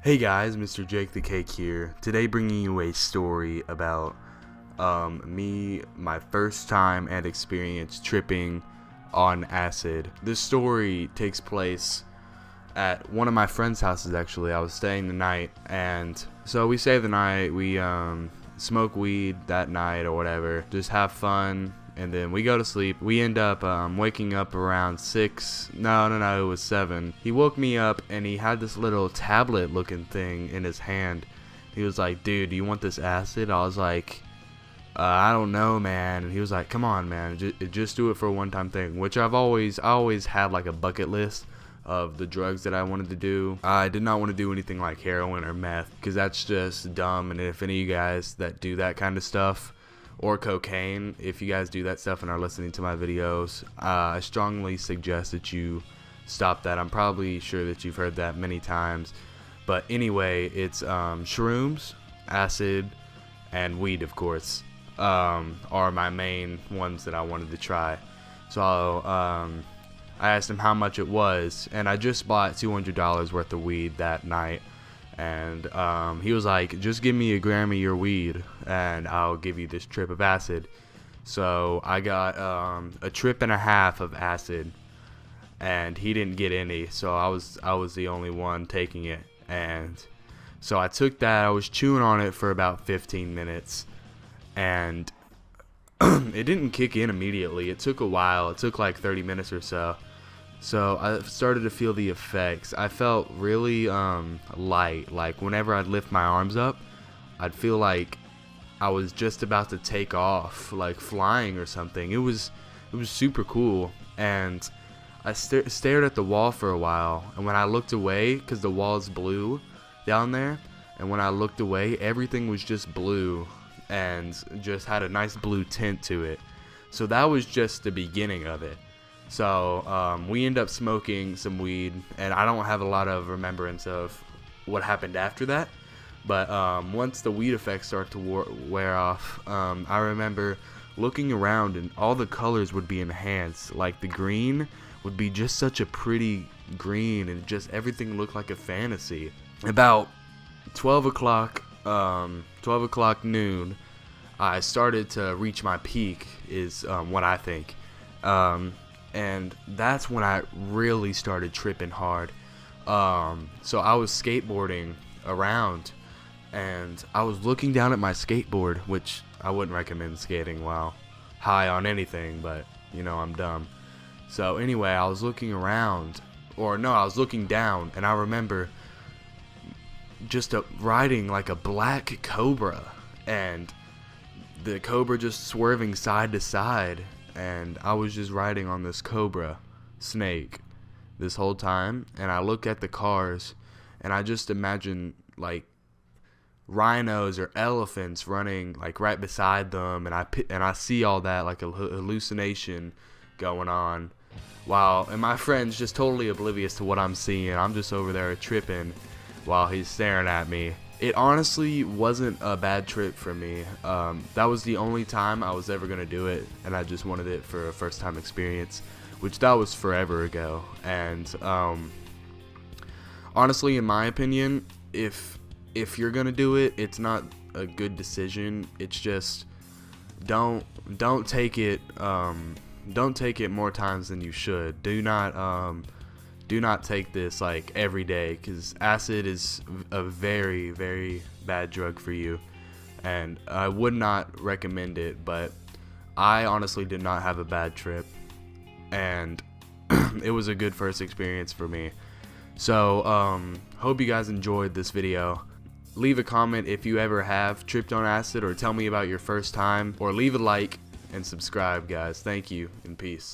Hey guys, Mr. Jake the Cake here. Today bringing you a story about my first time and experience tripping on acid. This story takes place at one of my friend's houses actually. I was staying the night, and so we stay the night, we smoke weed that night or whatever, just have fun, and then we go to sleep. We end up waking up around 6. No, it was 7. He woke me up and he had this little tablet looking thing in his hand. He was like, dude, do you want this acid? I was like, I don't know, man. And he was like, come on, man, just do it for a one-time thing, which I always had like a bucket list of the drugs that I wanted to do. I did not want to do anything like heroin or meth, because that's just dumb. And if any of you guys that do that kind of stuff, or cocaine, if you guys do that stuff and are listening to my videos, I strongly suggest that you stop that. I'm probably sure that you've heard that many times, but anyway, it's shrooms, acid, and weed, of course, are my main ones that I wanted to try. So I asked him how much it was, and I just bought $200 worth of weed that night. And he was like, just give me a gram of your weed and I'll give you this trip of acid. So I got a trip and a half of acid, and he didn't get any, so I was the only one taking it. And so I took that. I was chewing on it for about 15 minutes, and it didn't kick in immediately. It took a while. It took like 30 minutes or so. So I started to feel the effects. I felt really light. Like whenever I'd lift my arms up, I'd feel like I was just about to take off, like flying or something. It was super cool. And I stared at the wall for a while. And when I looked away, because the wall's blue down there, and when I looked away, everything was just blue and just had a nice blue tint to it. So that was just the beginning of it. So we end up smoking some weed, and I don't have a lot of remembrance of what happened after that, but once the weed effects start to wear off, I remember looking around and all the colors would be enhanced. Like the green would be just such a pretty green, and just everything looked like a fantasy. About 12 o'clock noon, I started to reach my peak, is what I think. And that's when I really started tripping hard. So I was skateboarding around, and I was looking down at my skateboard, which I wouldn't recommend skating while high on anything, but you know, I'm dumb. So anyway, I was looking around, or no, I was looking down, and I remember just riding like a black cobra, and the cobra just swerving side to side. And I was just riding on this cobra snake this whole time, and I look at the cars, and I just imagine like rhinos or elephants running like right beside them, and I see all that like a hallucination going on, and my friend's just totally oblivious to what I'm seeing. I'm just over there tripping while he's staring at me. It honestly wasn't a bad trip for me. That was the only time I was ever gonna do it, and I just wanted it for a first time experience, which that was forever ago. And honestly, in my opinion, if you're gonna do it, it's not a good decision. It's just don't take it more times than you should. Do not take this like every day, because acid is a very, very bad drug for you, and I would not recommend it. But I honestly did not have a bad trip, and it was a good first experience for me. So hope you guys enjoyed this video. Leave a comment if you ever have tripped on acid, or tell me about your first time, or leave a like and subscribe, guys. Thank you, and peace.